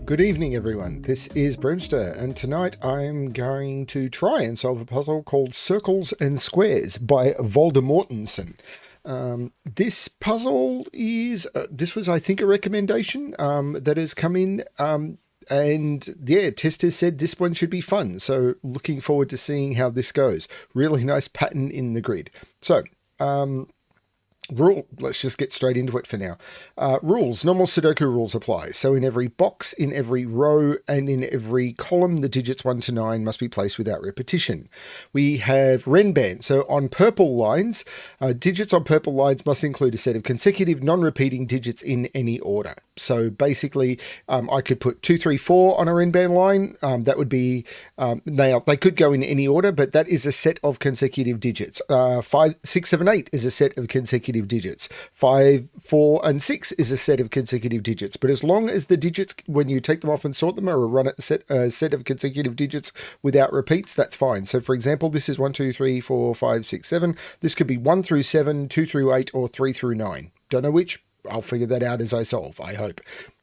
Good evening, everyone. This is BremSter, and tonight I'm going to try and solve a puzzle called Circles and Squares by voldemortensen. This puzzle is, this was, I think, a recommendation that has come in, and yeah, testers said this one should be fun, so looking forward to seeing how this goes. Really nice pattern in the grid. So, let's just get straight into it for now. Rules. Normal Sudoku rules apply. So in every box, in every row, and in every column, the digits 1 to 9 must be placed without repetition. We have Renban. So on purple lines, digits on purple lines must include a set of consecutive non-repeating digits in any order. So basically, I could put 2, 3, 4 on a Renban line. That would be, they could go in any order, but that is a set of consecutive digits. 5, 6, 7, 8 is a set of consecutive digits. 5, 4, and 6 is a set of consecutive digits. But as long as the digits, when you take them off and sort them, are a set of consecutive digits without repeats, that's fine. So for example, this is 1, 2, 3, 4, 5, 6, 7. This could be 1 through 7, 2 through 8, or 3 through 9. Don't know which. I'll figure that out as I solve, I hope.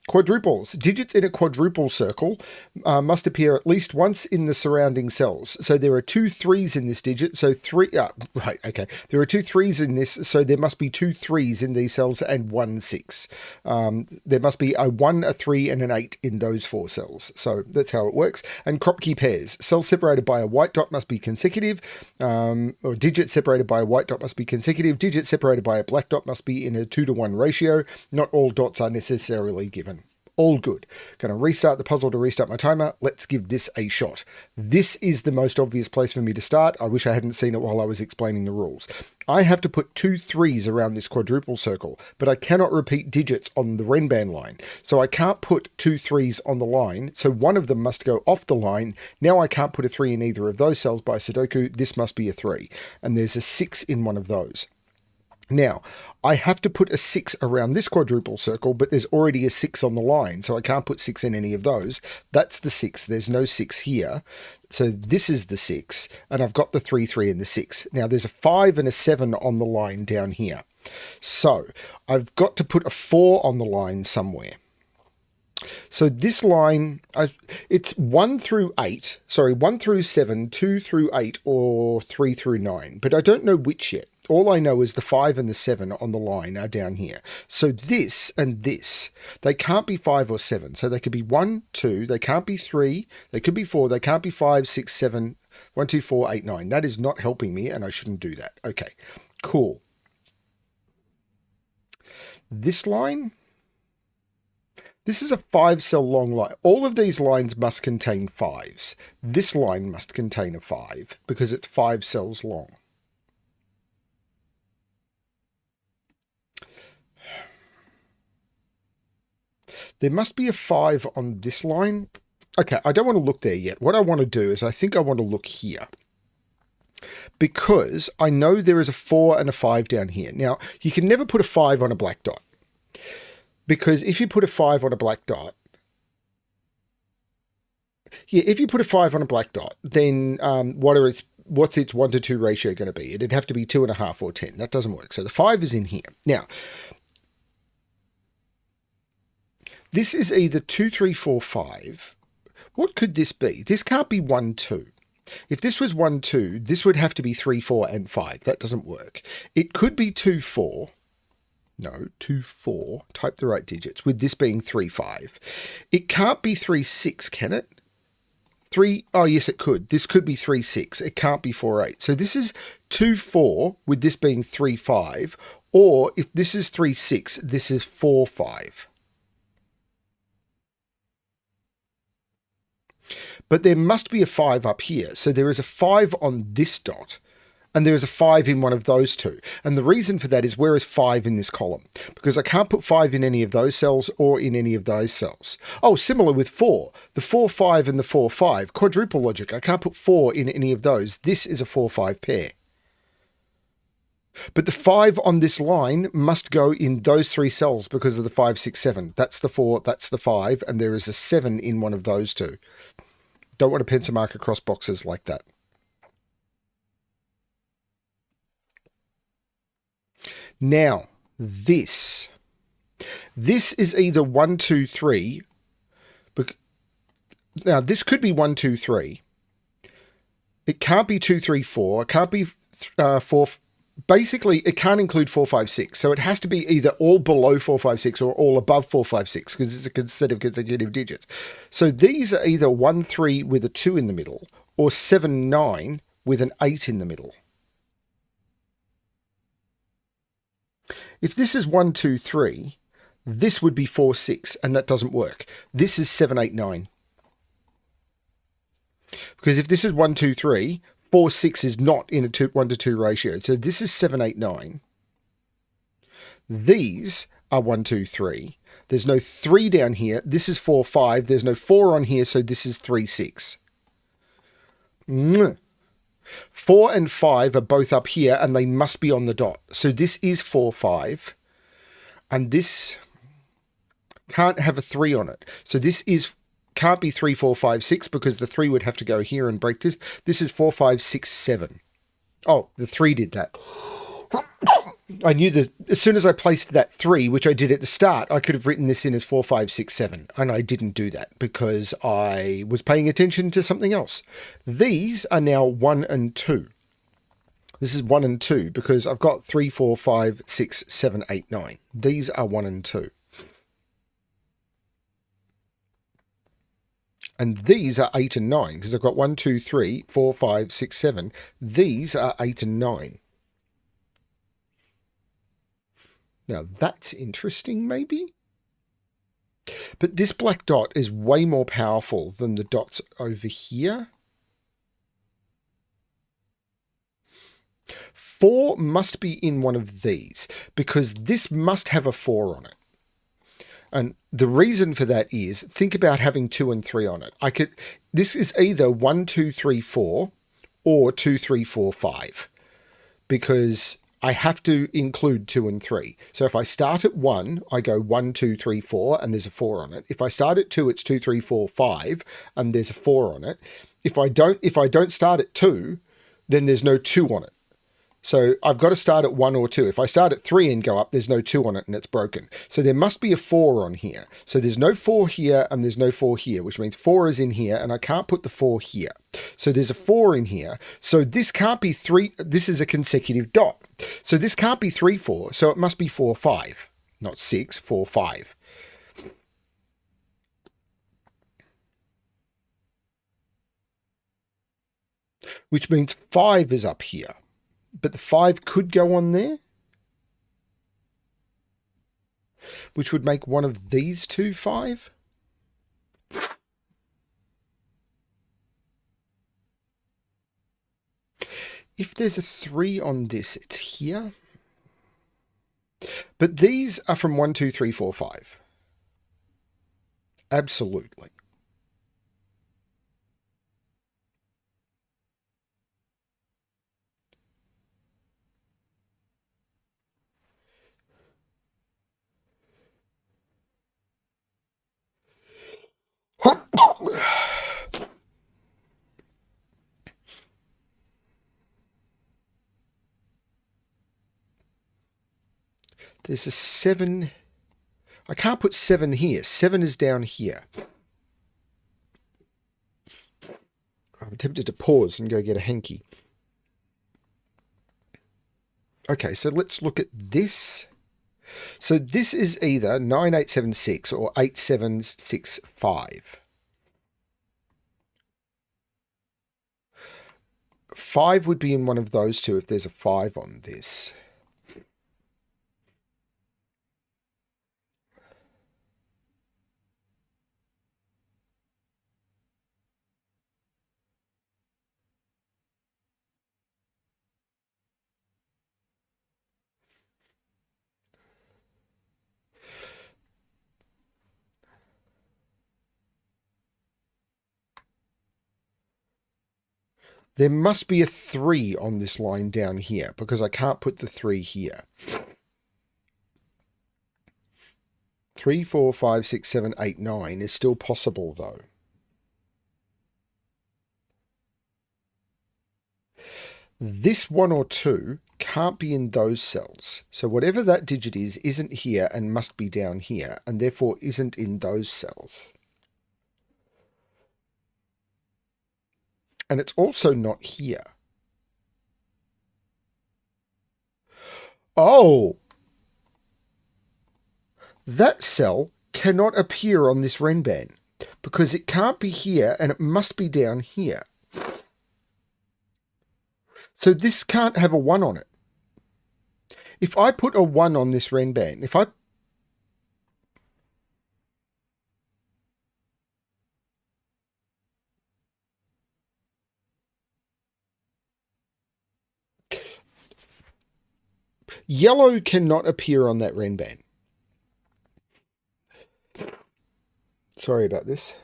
Quadruples. Digits in a quadruple circle must appear at least once in the surrounding cells. So there are 2 3s in this digit. So right, okay. There are 2 3s in this, so there must be 2 3s in these cells and 1 6. There must be a 1, a 3, and an 8 in those 4 cells. So that's how it works. And Kropki pairs. Cells separated by a white dot must be consecutive, or digits separated by a white dot must be consecutive. Digits separated by a black dot must be in a 2 to 1 ratio. Not all dots are necessarily given. All good. Going to restart the puzzle to restart my timer. Let's give this a shot. This is the most obvious place for me to start. I wish I hadn't seen it while I was explaining the rules. I have to put 2 3s around this quadruple circle, but I cannot repeat digits on the Renban line. So I can't put 2 3s on the line, so one of them must go off the line. Now I can't put a 3 in either of those cells by Sudoku. This must be a 3. And there's a 6 in one of those. Now, I have to put a 6 around this quadruple circle, but there's already a 6 on the line, so I can't put 6 in any of those. That's the 6. There's no 6 here. So this is the 6, and I've got the 3, 3, and the 6. Now, there's a 5 and a 7 on the line down here. So I've got to put a 4 on the line somewhere. So this line, it's 1 through 8, sorry, 1 through 7, 2 through 8, or 3 through 9, but I don't know which yet. All I know is the 5 and the 7 on the line are down here. So this and this, they can't be 5 or 7. So they could be 1, 2, they can't be 3, they could be 4, they can't be 5, 6, 7, 1, 2, 4, 8, 9. That is not helping me, and I shouldn't do that. Okay, cool. This line, this is a 5-cell long line. All of these lines must contain 5s. This line must contain a 5 because it's 5 cells long. There must be a 5 on this line. Okay, I don't want to look there yet. What I want to do is I think I want to look here, because I know there is a 4 and a 5 down here. Now, you can never put a 5 on a black dot, because if you put a 5 on a black dot, yeah, if you put a 5 on a black dot, then what's its 1 to 2 ratio going to be? It'd have to be 2.5 or 10. That doesn't work. So the 5 is in here. Now, this is either 2, 3, 4, 5. What could this be? This can't be 1, 2. If this was 1, 2, this would have to be 3, 4, and 5. That doesn't work. It could be 2, 4. No, 2, 4. Type the right digits, with this being 3, 5. It can't be 3, 6, can it? 3, oh yes it could. This could be 3, 6. It can't be 4, 8. So this is 2, 4, with this being 3, 5. Or if this is 3, 6, this is 4, 5. But there must be a 5 up here. So there is a 5 on this dot, and there is a 5 in one of those two. And the reason for that is, where is 5 in this column? Because I can't put 5 in any of those cells or in any of those cells. Oh, similar with 4. The 4, 5 and the 4, 5. Quadruple logic. I can't put 4 in any of those. This is a 4, 5 pair. But the 5 on this line must go in those 3 cells because of the 5, 6, 7. That's the 4, that's the 5, and there is a 7 in one of those two. Don't want to pencil mark across boxes like that. Now, this is either 1, 2, 3, Now, this could be 1, 2, 3. It can't be 2, 3, 4. It can't be 4. Basically, it can't include 4, 5, 6. So it has to be either all below 4, 5, 6 or all above 4, 5, 6 because it's a set of consecutive digits. So these are either 1, 3 with a 2 in the middle or 7, 9 with an 8 in the middle. If this is 1, 2, 3, this would be 4, 6, and that doesn't work. This is 7, 8, 9. Because if this is 1, 2, 3, 4, 6 is not in a 1 to 2 ratio. So this is 7, 8, 9. These are 1, 2, 3. There's no 3 down here. This is 4, 5. There's no 4 on here, so this is 3, 6. 4 and 5 are both up here, and they must be on the dot. So this is 4, 5. And this can't have a 3 on it. So this can't be 3, 4, 5, 6 because the 3 would have to go here and break this. This is 4, 5, 6, 7. Oh, the 3 did that. I knew that as soon as I placed that 3, which I did at the start, I could have written this in as 4, 5, 6, 7. And I didn't do that because I was paying attention to something else. These are now 1 and 2. This is 1 and 2 because I've got 3, 4, 5, 6, 7, 8, 9. These are 1 and 2. And these are 8 and 9 because I've got 1, 2, 3, 4, 5, 6, 7. These are 8 and 9. Now that's interesting, maybe? But this black dot is way more powerful than the dots over here. 4 must be in one of these because this must have a 4 on it. And the reason for that is, think about having 2 and 3 on it. This is either 1, 2, 3, 4 or 2, 3, 4, 5 because I have to include 2 and 3. So if I start at 1, I go 1, 2, 3, 4 and there's a 4 on it. If I start at 2, it's 2, 3, 4, 5 and there's a 4 on it. If I don't start at 2, then there's no 2 on it. So I've got to start at 1 or 2. If I start at 3 and go up, there's no 2 on it and it's broken. So there must be a 4 on here. So there's no 4 here and there's no 4 here, which means 4 is in here and I can't put the 4 here. So there's a 4 in here. So this can't be 3. This is a consecutive dot. So this can't be 3, 4. So it must be 4, 5. Not 6, 4, 5. Which means 5 is up here. But the 5 could go on there, which would make one of these two 5. If there's a 3 on this, it's here. But these are from 1, 2, 3, 4, 5. Absolutely. There's a 7. I can't put 7 here. 7 is down here. I'm tempted to pause and go get a hanky. Okay, so let's look at this. So this is either 9876 or 8765. 5 would be in one of those two if there's a 5 on this. There must be a 3 on this line down here because I can't put the 3 here. 3, 4, 5, 6, 7, 8, 9 is still possible though. This 1 or 2 can't be in those cells. So whatever that digit is isn't here and must be down here and therefore isn't in those cells. And it's also not here. Oh, that cell cannot appear on this Renban because it can't be here and it must be down here. So this can't have a 1 on it. If I put a 1 on this Renban, if I... Yellow cannot appear on that Renban. Sorry about this.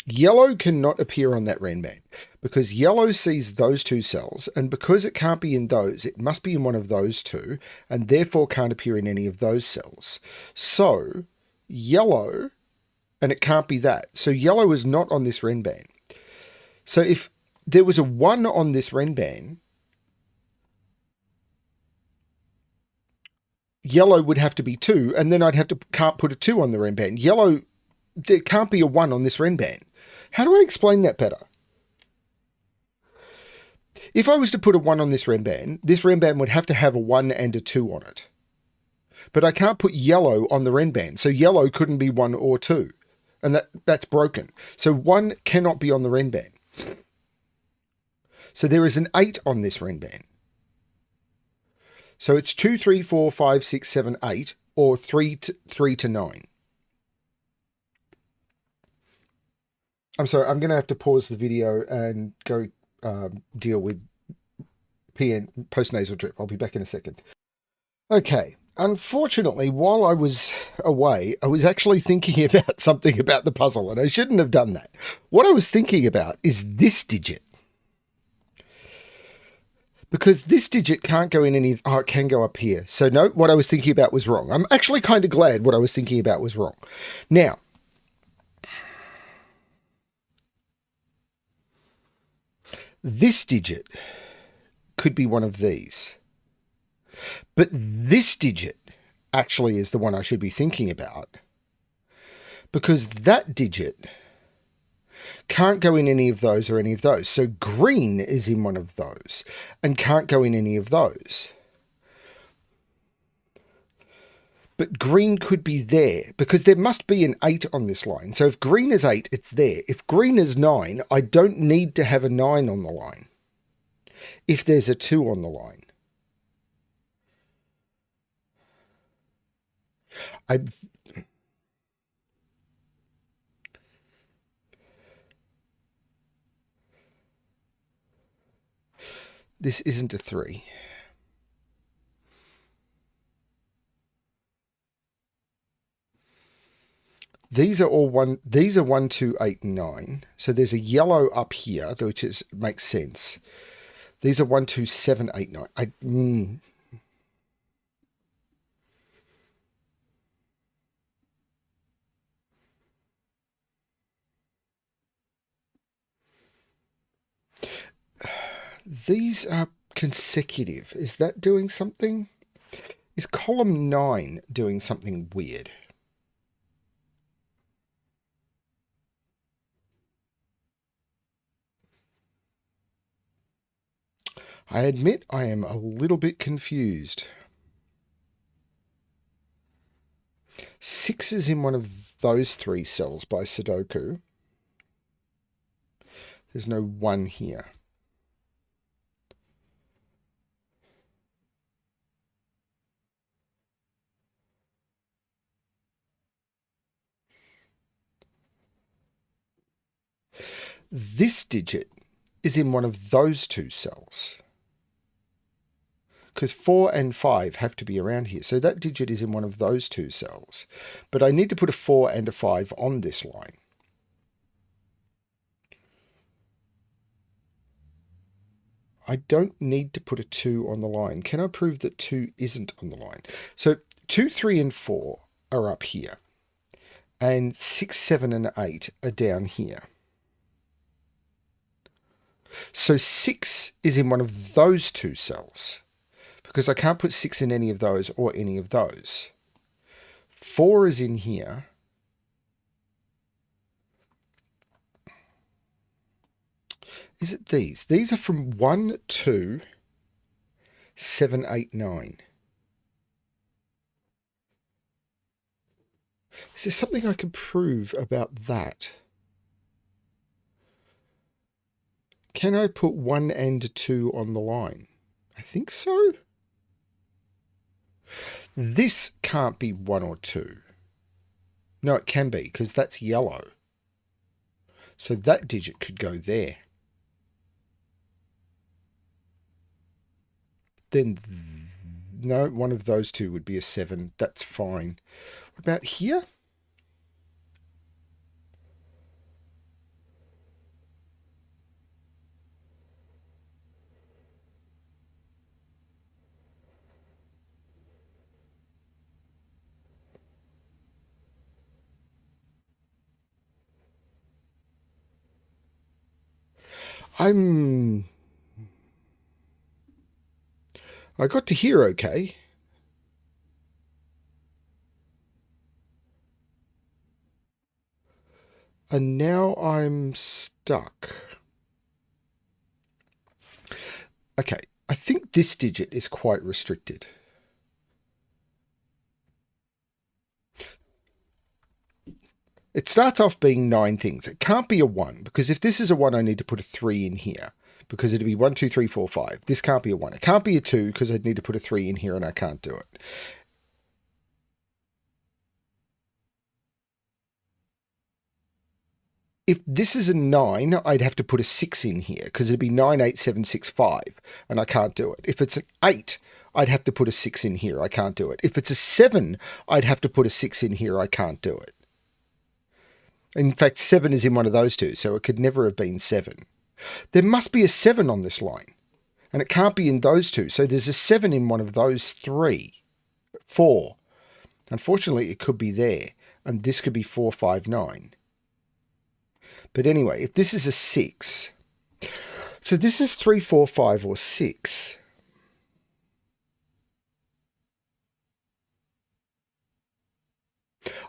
Yellow cannot appear on that Renban because yellow sees those two cells, and because it can't be in those, it must be in one of those two, and therefore can't appear in any of those cells. So yellow, and it can't be that. So yellow is not on this Renban. So if there was a 1 on this Renban, yellow would have to be 2, and then can't put a 2 on the Renban. Yellow, there can't be a 1 on this Renban. How do I explain that better? If I was to put a 1 on this Renban would have to have a 1 and a 2 on it. But I can't put yellow on the Renban, so yellow couldn't be 1 or 2. And that's broken. So 1 cannot be on the Renban. So there is an 8 on this Renban. So it's 2, 3, 4, 5, 6, 7, 8, or 3 to 9. I'm sorry, I'm going to have to pause the video and go deal with postnasal drip. I'll be back in a second. Okay. Unfortunately, while I was away, I was actually thinking about something about the puzzle, and I shouldn't have done that. What I was thinking about is this digit. Because this digit can't go in any... Oh, it can go up here. So no, what I was thinking about was wrong. I'm actually kind of glad what I was thinking about was wrong. Now, this digit could be one of these. But this digit actually is the one I should be thinking about. Because that digit can't go in any of those or any of those. So green is in one of those and can't go in any of those. But green could be there because there must be an 8 on this line. So if green is 8, it's there. If green is 9, I don't need to have a 9 on the line if there's a 2 on the line. This isn't a 3. These are all 1, 2, 8, 9. So there's a yellow up here, which makes sense. These are 1, 2, 7, 8, 9. These are consecutive. Is that doing something? Is column 9 doing something weird? I admit I am a little bit confused. 6 is in one of those 3 cells by Sudoku. There's no 1 here. This digit is in one of those 2 cells. Because 4 and 5 have to be around here. So that digit is in one of those 2 cells. But I need to put a 4 and a 5 on this line. I don't need to put a 2 on the line. Can I prove that 2 isn't on the line? So 2, 3, and 4 are up here. And 6, 7, and 8 are down here. So 6 is in one of those 2 cells. Because I can't put 6 in any of those or any of those. 4 is in here. Is it these? These are from 1, 2, 7, 8, 9. Is there something I can prove about that? Can I put 1 and 2 on the line? I think so. This can't be 1 or 2. No, it can be, because that's yellow. So that digit could go there. Then, no, one of those two would be a 7. That's fine. What about here? I got to here okay. And now I'm stuck. Okay, I think this digit is quite restricted. It starts off being 9 things. It can't be a 1, because if this is a 1, I need to put a 3 in here, because it'd be 1, 2, 3, 4, 5. This can't be a 1. It can't be a 2, because I'd need to put a 3 in here, and I can't do it. If this is a 9, I'd have to put a 6 in here, because it'd be 9, 8, 7, 6, 5, and I can't do it. If it's an 8, I'd have to put a 6 in here. I can't do it. If it's a 7, I'd have to put a 6 in here. I can't do it. In fact, 7 is in one of those two, so it could never have been 7. There must be a 7 on this line, and it can't be in those two, so there's a 7 in one of those 3. 4. Unfortunately, it could be there, and this could be 4, 5, 9. But anyway, if this is a 6, so this is 3, 4, 5, or 6.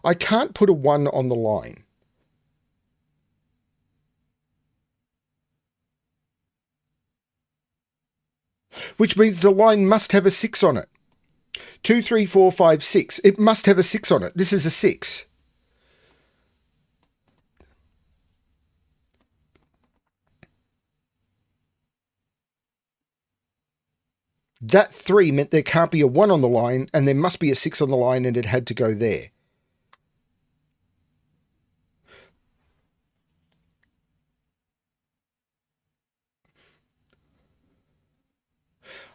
I can't put a 1 on the line. Which means the line must have a 6 on it. 2, 3, 4, 5, 6. It must have a 6 on it. This is a 6. That 3 meant there can't be a 1 on the line, and there must be a 6 on the line, and it had to go there.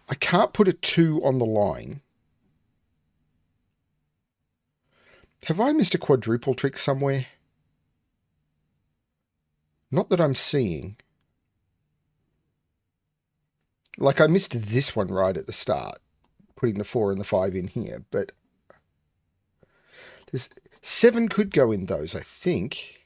I can't put a 2 on the line. Have I missed a quadruple trick somewhere? Not that I'm seeing. Like, I missed this one right at the start, putting the 4 and the 5 in here, but there's 7 could go in those, I think.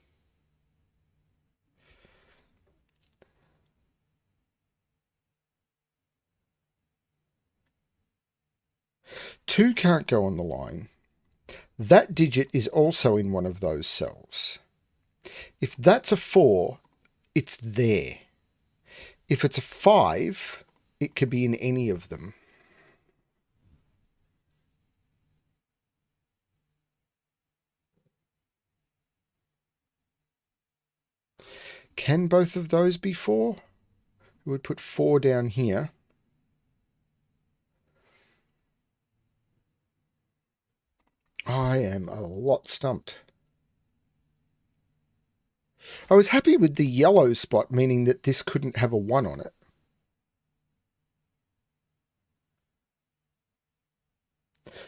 Two can't go on the line. That digit is also in one of those cells. If that's a 4, it's there. If it's a 5, it could be in any of them. Can both of those be 4? We would put 4 down here. I am a lot stumped. I was happy with the yellow spot, meaning that this couldn't have a 1 on it.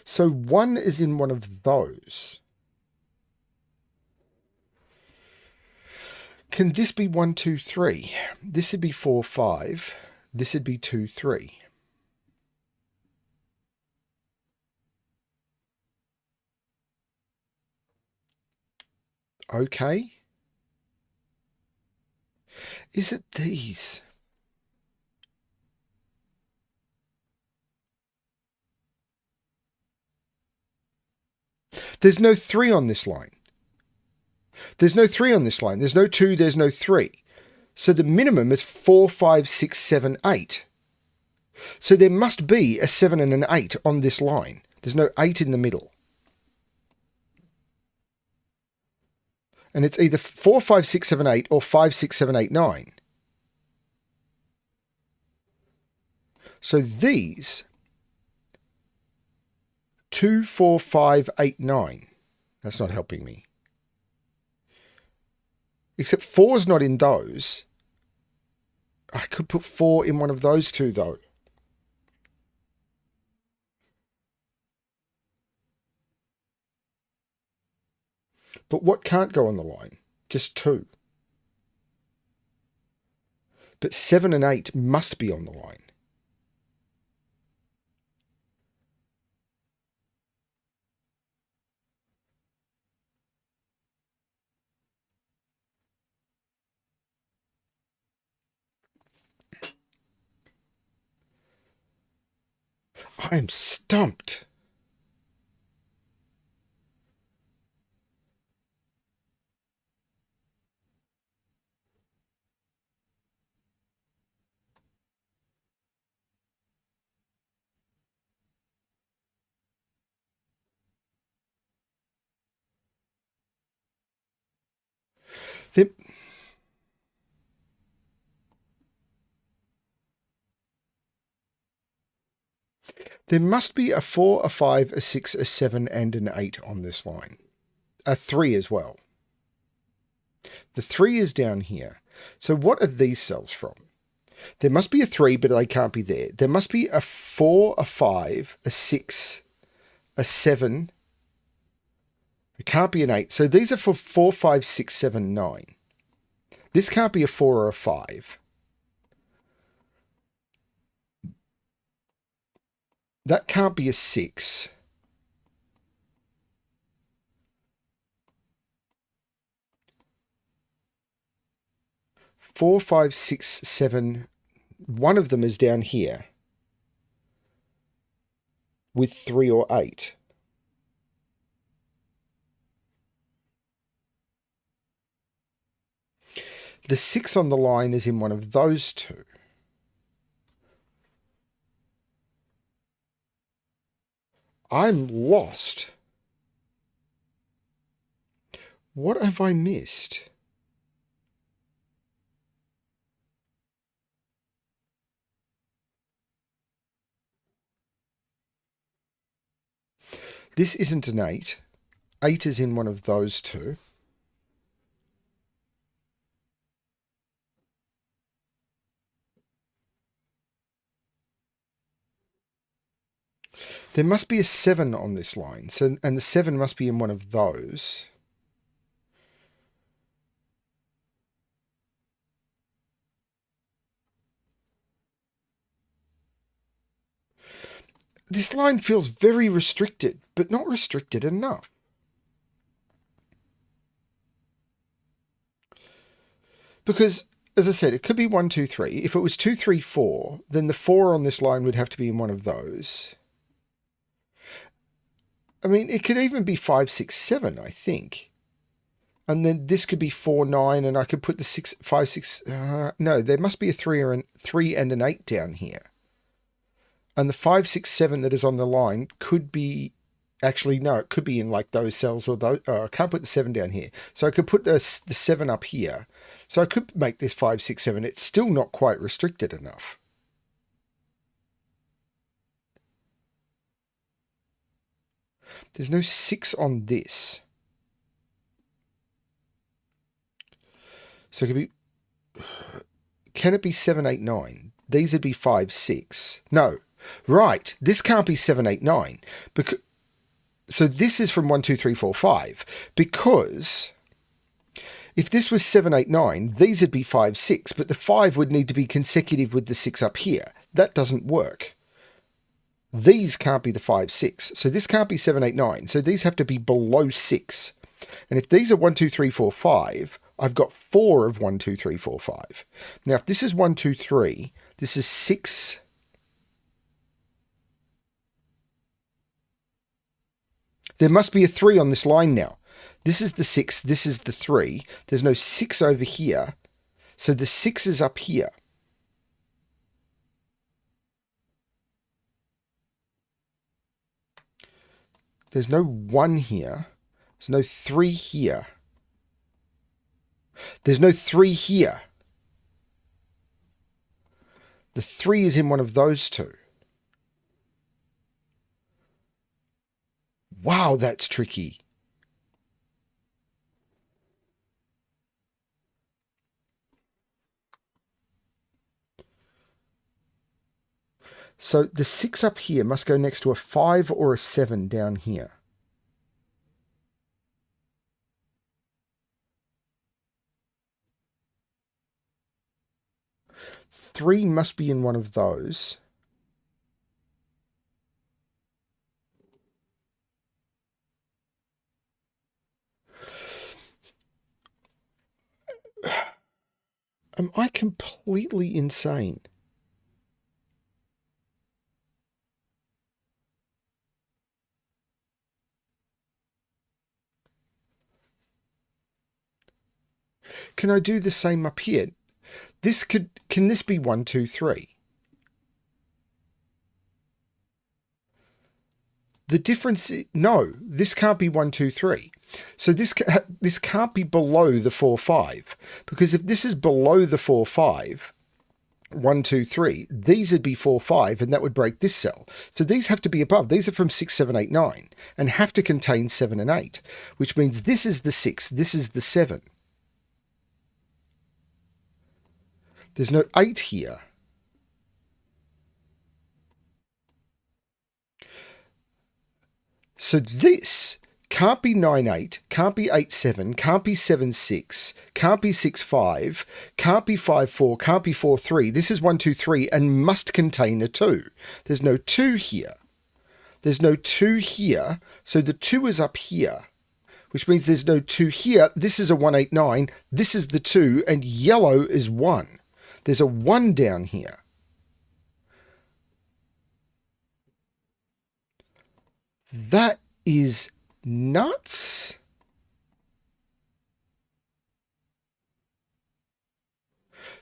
So 1 is in one of those. Can this be 1, 2, 3? This would be 4, 5. This would be 2, 3. Okay. Is it these? There's no 3 on this line. There's no 3 on this line. There's no 2, there's no 3. So the minimum is 4, 5, 6, 7, 8. So there must be a 7 and an 8 on this line. There's no 8 in the middle. And it's either 4, 5, 6, 7, 8 or 5, 6, 7, 8, 9. So these 2, 4, 5, 8, 9. That's not helping me. Except 4 is not in those. I could put 4 in one of those two, though. But what can't go on the line? Just 2. But 7 and 8 must be on the line. I'm stumped. There must be a 4, a 5, a 6, a 7, and an 8 on this line. A 3 as well. The 3 is down here. So what are these cells from? There must be a 3, but they can't be there. There must be a 4, a 5, a 6, a 7. It can't be an 8. So these are for 4, 5, 6, 7, 9. This can't be a 4 or a 5. That can't be a 6. Four, 5, 6, 7. One of them is down here with 3 or 8. The 6 on the line is in one of those two. I'm lost. What have I missed? This isn't an 8. 8 is in one of those two. There must be a 7 on this line, and the 7 must be in one of those. This line feels very restricted, but not restricted enough. Because, as I said, it could be 1, 2, 3. If it was 2, 3, 4, then the 4 on this line would have to be in one of those. I mean, it could even be 5, 6, 7, I think. And then this could be 4, 9, and I could put the 6, 5, 6... no, there must be a 3 and an 8 down here. And the 5, 6, 7 that is on the line could be... Actually, no, it could be in like those cells or those... I can't put the 7 down here. So I could put the 7 up here. So I could make this 5, 6, 7. It's still not quite restricted enough. There's no 6 on this. So it could be... Can it be 7, 8, 9? These would be 5, 6. No. Right. This can't be 7, 8, 9. Because... So this is from 1, 2, 3, 4, 5. Because if this was 7, 8, 9, these would be 5, 6. But the 5 would need to be consecutive with the 6 up here. That doesn't work. These can't be the 5, 6. So this can't be 7, 8, 9. So these have to be below 6. And if these are 1, 2, 3, 4, 5, I've got 4 of 1, 2, 3, 4, 5. Now, if this is 1, 2, 3, this is 6. There must be a 3 on this line now. This is the 6. This is the 3. There's no 6 over here. So the 6 is up here. There's no 1 here. There's no 3 here. There's no 3 here. The 3 is in one of those two. Wow, that's tricky. So the 6 up here must go next to a 5 or a 7 down here. Three must be in one of those. Am I completely insane? Can I do the same up here? Can this be 1, 2, 3? The difference, no, this can't be 1, 2, 3. So this can't be below the 4, 5, because if this is below the 4, 5, 1, 2, 3, these would be 4, 5, and that would break this cell. So these have to be above. These are from 6, 7, 8, 9, and have to contain 7 and 8, which means this is the 6, this is the 7. There's no 8 here. So this can't be 9, 8, can't be 8, 7, can't be 7, 6, can't be 6, 5, can't be 5, 4, can't be 4, 3. This is 1, 2, 3 and must contain a 2. There's no 2 here. There's no 2 here. So the 2 is up here, which means there's no 2 here. This is a 1, 8, 9. This is the 2, and yellow is 1. There's a 1 down here. That is nuts.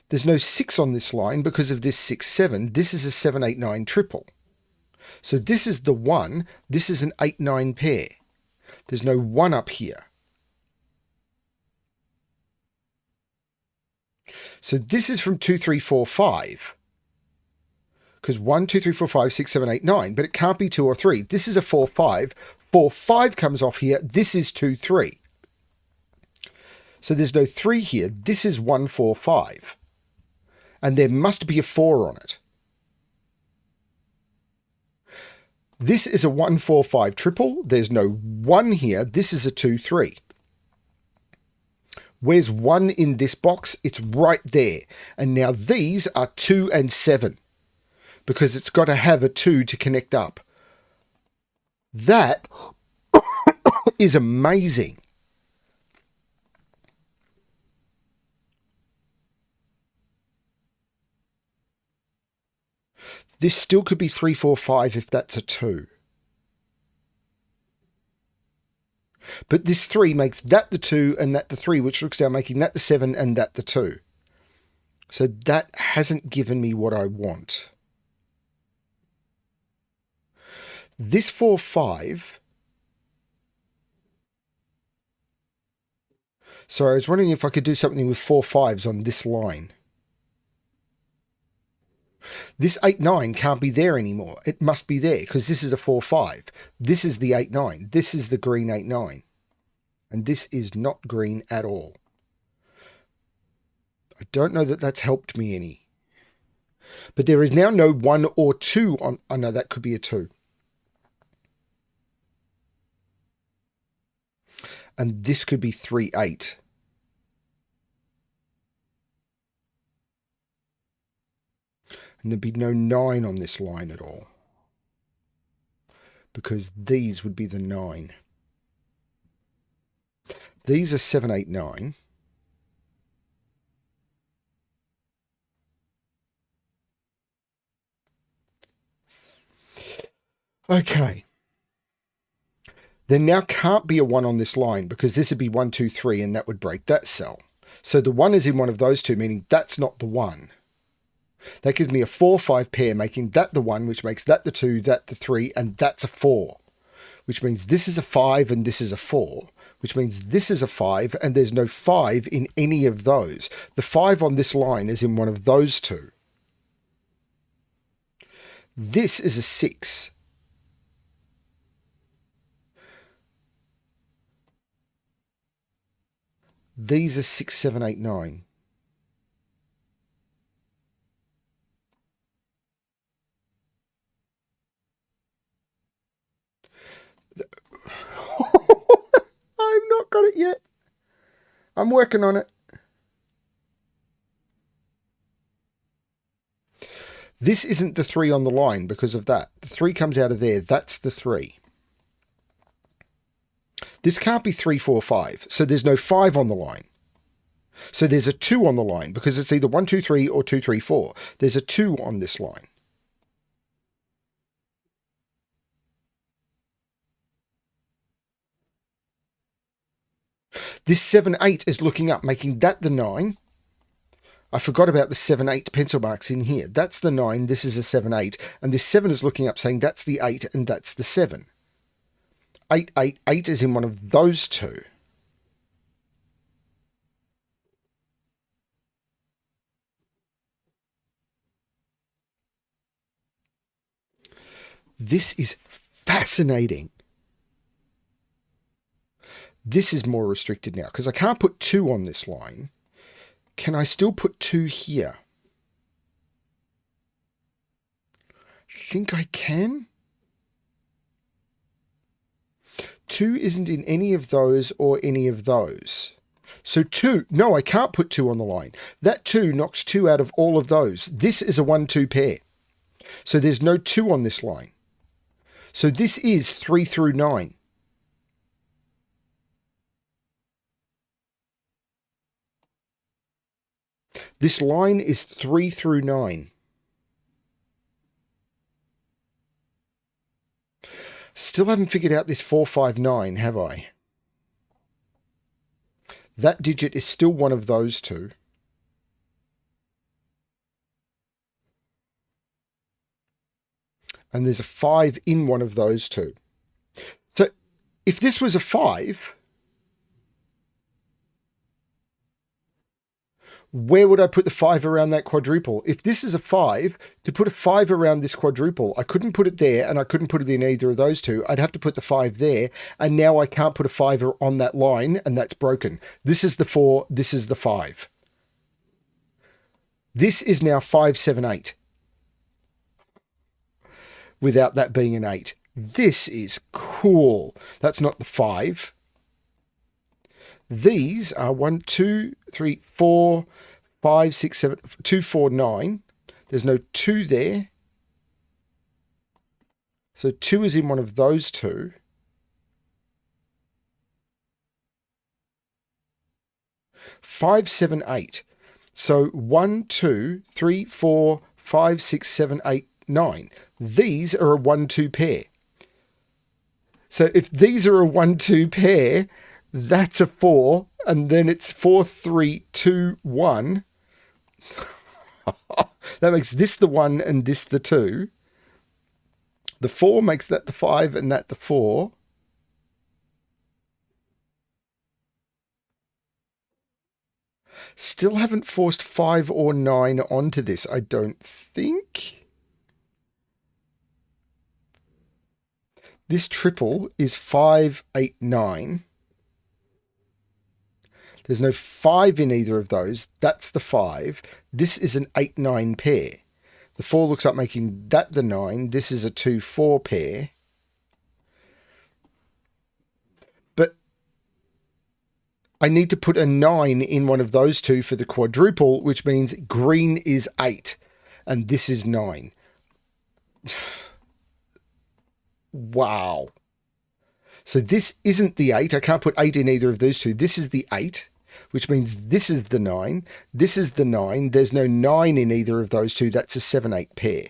There's no 6 on this line because of this 6, 7. This is a 7, 8, 9 triple. So this is the 1. This is an 8, 9 pair. There's no 1 up here. So this is from 2, 3, 4, 5. Because 1, 2, 3, 4, 5, 6, 7, 8, 9. But it can't be 2 or 3. This is a 4, 5. 4, 5 comes off here. This is 2, 3. So there's no 3 here. This is 1, 4, 5. And there must be a 4 on it. This is a 1, 4, 5 triple. There's no 1 here. This is a 2, 3. Where's 1 in this box? It's right there. And now these are 2 and 7. Because it's got to have a 2 to connect up. That is amazing. This still could be 3, 4, 5 if that's a 2. But this 3 makes that the 2 and that the 3, which looks down making that the 7 and that the 2. So that hasn't given me what I want. This 4, 5. So I was wondering if I could do something with 4, 5s on this line. This 8, 9 can't be there anymore. It must be there because this is a 4, 5. This is the 8, 9. This is the green 8, 9. And this is not green at all. I don't know that that's helped me any. But there is now no 1 or 2 on... Oh, no, that could be a 2. And this could be 3, 8. And there'd be no 9 on this line at all. Because these would be the 9. These are 7, 8, 9. Okay. There now can't be a 1 on this line because this would be 1, 2, 3 and that would break that cell. So the 1 is in one of those two, meaning that's not the 1. That gives me a 4-5 pair, making that the 1, which makes that the 2, that the 3, and that's a 4. Which means this is a 5 and this is a 4. Which means this is a 5 and there's no 5 in any of those. The 5 on this line is in one of those two. This is a 6. These are 6, 7, 8, 9. I've not got it yet. I'm working on it. This isn't the 3 on the line because of that. The 3 comes out of there. That's the 3. This can't be 3, 4, 5. So there's no 5 on the line. So there's a 2 on the line because it's either 1, 2, 3 or 2, 3, 4. There's a 2 on this line. This 7, 8 is looking up, making that the 9. I forgot about the 7, 8 pencil marks in here. That's the 9. This is a 7, 8. And this 7 is looking up, saying that's the 8 and that's the 7. 8, 8, 8 is in one of those two. This is fascinating. This is more restricted now because I can't put 2 on this line. Can I still put 2 here? I think I can. 2 isn't in any of those or any of those. So 2, no, I can't put 2 on the line. That 2 knocks 2 out of all of those. This is a 1-2 pair. So there's no 2 on this line. So this is 3 through 9. This line is 3 through 9. Still haven't figured out this 4, 5, 9, have I? That digit is still one of those two. And there's a 5 in one of those two. So if this was a 5, where would I put the 5 around that quadruple? If this is a 5, to put a 5 around this quadruple, I couldn't put it there and I couldn't put it in either of those two. I'd have to put the 5 there, and now I can't put a 5 on that line, and that's broken. This is the 4, this is the 5. This is now 5, 7, 8. Without that being an 8. This is cool. That's not the 5. These are 1, 2, 3, 4, 5, 6, 7, 2, 4, 9. There's no 2 there. So 2 is in one of those two. Five, 7, 8. So 1, 2, 3, 4, 5, 6, 7, 8, 9. These are a 1-2 pair. So if these are a 1-2 pair, that's a 4, and then it's 4, 3, 2, 1. That makes this the 1 and this the 2. The 4 makes that the 5 and that the 4. Still haven't forced 5 or 9 onto this, I don't think. This triple is 5, 8, 9. There's no 5 in either of those. That's the 5. This is an 8, 9 pair. The 4 looks up, making that the 9. This is a 2, 4 pair. But I need to put a 9 in one of those two for the quadruple, which means green is 8 and this is 9. Wow. So this isn't the 8. I can't put 8 in either of those two. This is the 8, which means this is the 9. This is the 9. There's no 9 in either of those two. That's a 7, 8 pair.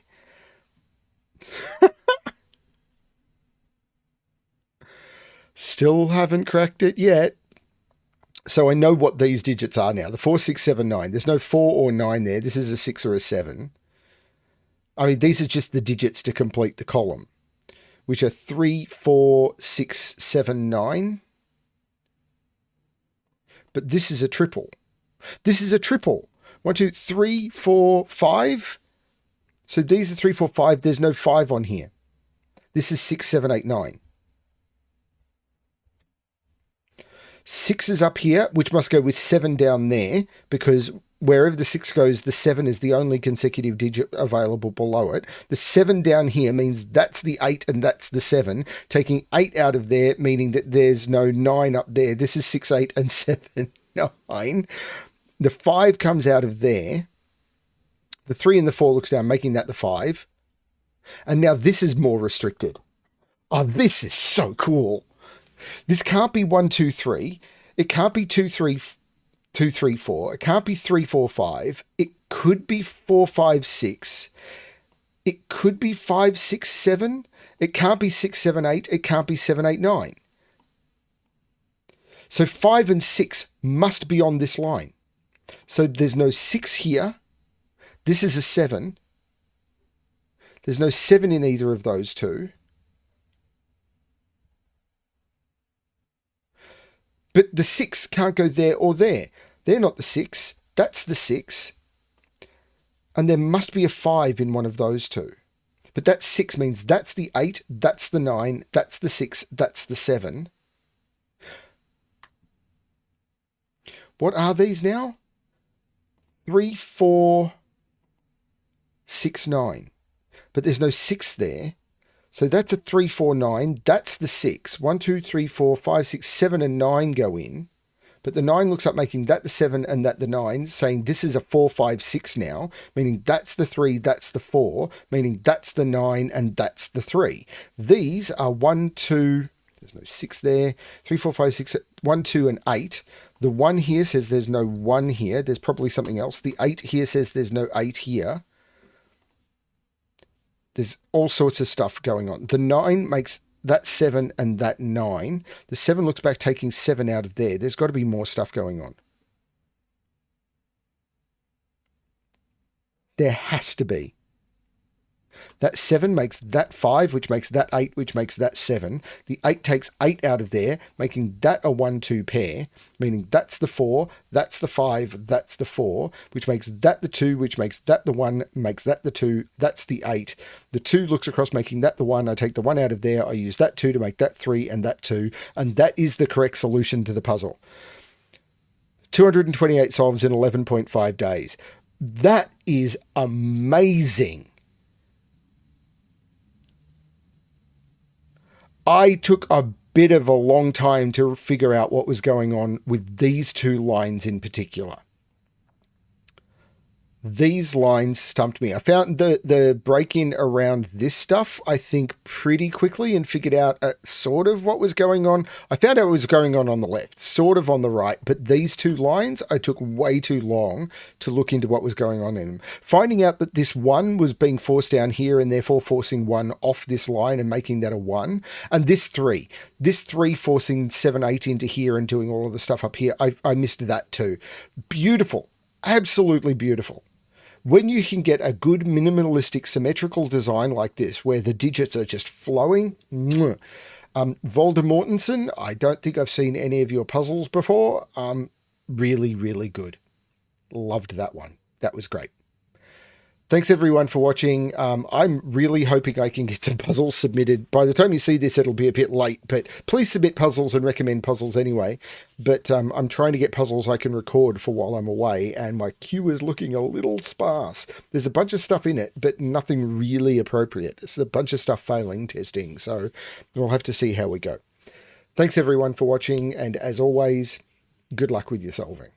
Still haven't cracked it yet. So I know what these digits are now. The 4, 6, 7, 9. There's no 4 or 9 there. This is a 6 or a 7. I mean, these are just the digits to complete the column, which are 3, 4, 6, 7, 9. But this is a triple. This is a triple. 1, 2, 3, 4, 5. So these are 3, 4, 5. There's no 5 on here. This is 6, 7, 8, 9. 6 is up here, which must go with 7 down there, because wherever the 6 goes, the 7 is the only consecutive digit available below it. The 7 down here means that's the 8 and that's the 7. Taking 8 out of there, meaning that there's no 9 up there. This is 6, 8 and 7, 9. The 5 comes out of there. The 3 and the 4 looks down, making that the 5. And now this is more restricted. Oh, this is so cool. This can't be 1, 2, 3. It can't be 2, 3, 2, 3, 4. It can't be 3, 4, 5. It could be 4, 5, 6. It could be 5, 6, 7. It can't be 6, 7, 8. It can't be 7, 8, 9. So 5 and 6 must be on this line. So there's no 6 here. This is a 7. There's no 7 in either of those two. But the 6 can't go there or there. They're not the 6. That's the 6. And there must be a 5 in one of those two. But that 6 means that's the 8, that's the 9, that's the 6, that's the 7. What are these now? 3, 4, 6, 9. But there's no 6 there. So that's a 3, 4, 9. That's the 6. 1, 2, 3, 4, 5, 6, 7 and 9 go in. But the 9 looks up making that the 7 and that the 9, saying this is a 4, 5, 6 now, meaning that's the 3, that's the 4, meaning that's the 9 and that's the 3. These are 1, 2, there's no 6 there, 3, 4, 5, 6, 1, 2 and 8. The 1 here says there's no 1 here. There's probably something else. The 8 here says there's no 8 here. There's all sorts of stuff going on. The 9 makes that 7 and that 9. The 7 looks back taking 7 out of there. There's got to be more stuff going on. There has to be. That 7 makes that 5, which makes that 8, which makes that 7. The 8 takes 8 out of there, making that a 1, 2 pair, meaning that's the 4, that's the 5, that's the 4, which makes that the 2, which makes that the 1, makes that the 2, that's the 8. The 2 looks across, making that the 1. I take the 1 out of there. I use that 2 to make that 3 and that 2. And that is the correct solution to the puzzle. 228 solves in 11.5 days. That is amazing. I took a bit of a long time to figure out what was going on with these two lines in particular. These lines stumped me. I found the break-in around this stuff, I think, pretty quickly and figured out sort of what was going on. I found out what was going on the left, sort of on the right, but these two lines, I took way too long to look into what was going on in them. Finding out that this 1 was being forced down here and therefore forcing 1 off this line and making that a 1. And this 3 forcing 7, 8 into here and doing all of the stuff up here, I missed that too. Beautiful. Absolutely beautiful. When you can get a good minimalistic symmetrical design like this, where the digits are just flowing, voldemortensen, I don't think I've seen any of your puzzles before. Really, really good. Loved that one. That was great. Thanks everyone for watching. I'm really hoping I can get some puzzles submitted. By the time you see this, it'll be a bit late, but please submit puzzles and recommend puzzles anyway. But I'm trying to get puzzles I can record for while I'm away, and my queue is looking a little sparse. There's a bunch of stuff in it, but nothing really appropriate. It's a bunch of stuff failing testing, so we'll have to see how we go. Thanks everyone for watching, and as always, good luck with your solving.